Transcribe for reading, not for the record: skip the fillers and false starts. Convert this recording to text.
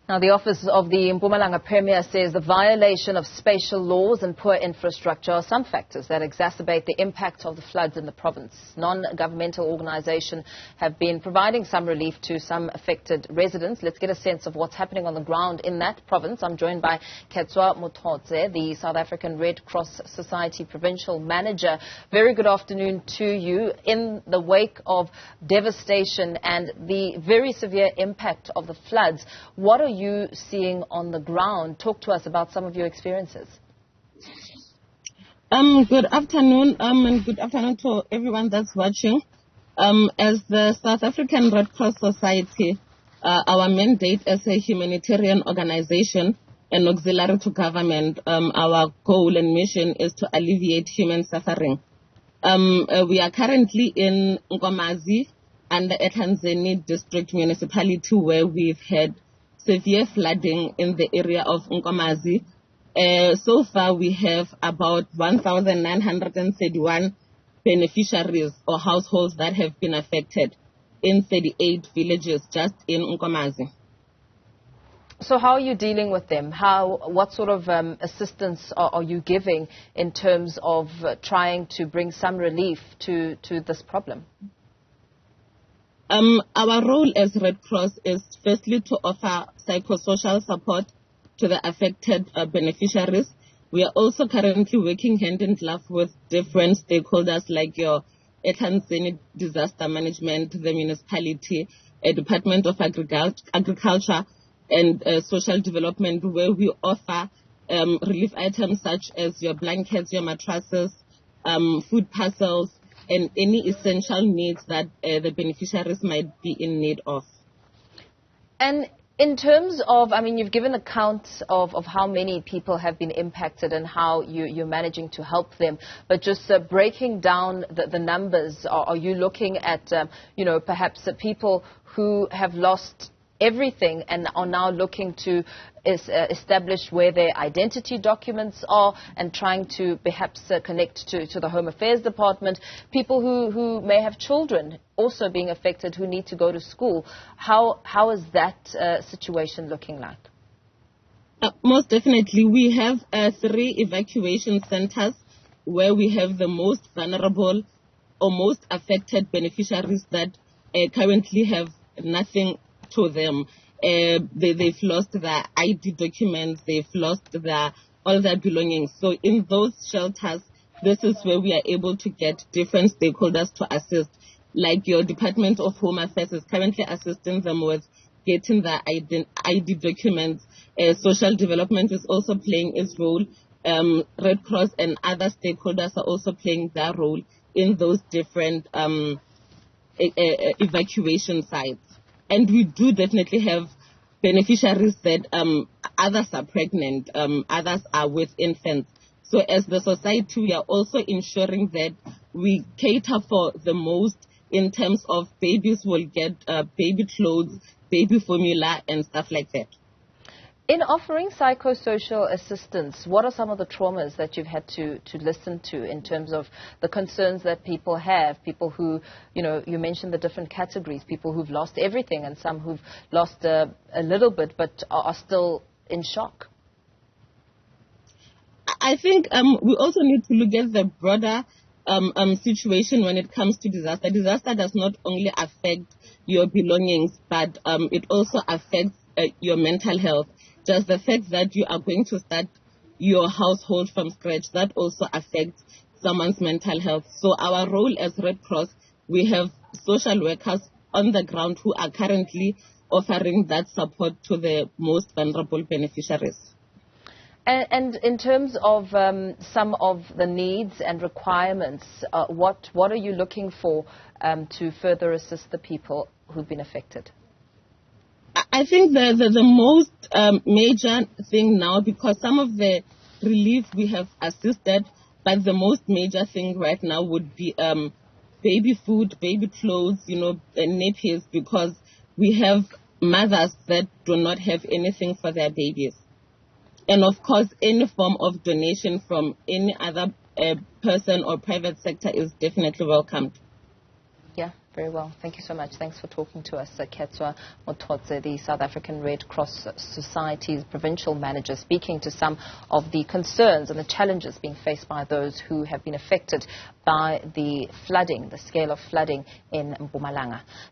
Now, the office of the Mpumalanga Premier says the violation of spatial laws and poor infrastructure are some factors that exacerbate the impact of the floods in the province. Non-governmental organizations have been providing some relief to some affected residents. Let's get a sense of what's happening on the ground in that province. I'm joined by Khetsa Mothotse, the South African Red Cross Society Provincial Manager. Very good afternoon to you. In the wake of devastation and the very severe impact of the floods, what are you seeing on the ground? Talk to us about some of your experiences. Good afternoon, and good afternoon to everyone that's watching. As the South African Red Cross Society, our mandate as a humanitarian organization and auxiliary to government, our goal and mission is to alleviate human suffering. We are currently in Nkomazi and the Etanzeni district municipality, where we've had severe flooding in the area of Nkomazi. So far, we have about 1,931 beneficiaries or households that have been affected in 38 villages just in Nkomazi. So how are you dealing with them? What sort of assistance are you giving in terms of trying to bring some relief to this problem? Our role as Red Cross is firstly to offer psychosocial support to the affected beneficiaries. We are also currently working hand in glove with different stakeholders like your Etanzeni Disaster Management, the municipality, Department of Agriculture and Social Development, where we offer relief items such as your blankets, your mattresses, food parcels, and any essential needs that the beneficiaries might be in need of. And in terms of, you've given accounts of how many people have been impacted and how you're managing to help them, but just breaking down the numbers, are you looking at, perhaps people who have lost everything and are now looking to establish where their identity documents are and trying to perhaps connect to the Home Affairs Department, people who may have children also being affected who need to go to school? How is that situation looking like? Most definitely. We have 3 evacuation centers where we have the most vulnerable or most affected beneficiaries that currently have nothing to them. They've lost their ID documents, they've lost all their belongings. So in those shelters, this is where we are able to get different stakeholders to assist. Like your Department of Home Affairs is currently assisting them with getting their ID documents. Social Development is also playing its role. Red Cross and other stakeholders are also playing their role in those different evacuation sites. And we do definitely have beneficiaries that others are pregnant, others are with infants. So as the society, we are also ensuring that we cater for the most in terms of babies will get baby clothes, baby formula, and stuff like that. In offering psychosocial assistance, what are some of the traumas that you've had to listen to in terms of the concerns that people have? People who, you mentioned the different categories, people who've lost everything and some who've lost a little bit but are still in shock. I think we also need to look at the broader situation when it comes to disaster. Disaster does not only affect your belongings, but it also affects your mental health. Just the fact that you are going to start your household from scratch, that also affects someone's mental health. So our role as Red Cross, we have social workers on the ground who are currently offering that support to the most vulnerable beneficiaries. And in terms of some of the needs and requirements, what are you looking for to further assist the people who've been affected? I think the most major thing now, because some of the relief we have assisted, but the most major thing right now would be baby food, baby clothes, nappies, because we have mothers that do not have anything for their babies. And of course, any form of donation from any other person or private sector is definitely welcomed. Yeah, Very well. Thank you so much. Thanks for talking to us. Khetsa Mothotse, the South African Red Cross Society's provincial manager, speaking to some of the concerns and the challenges being faced by those who have been affected by the flooding, the scale of flooding in Mpumalanga.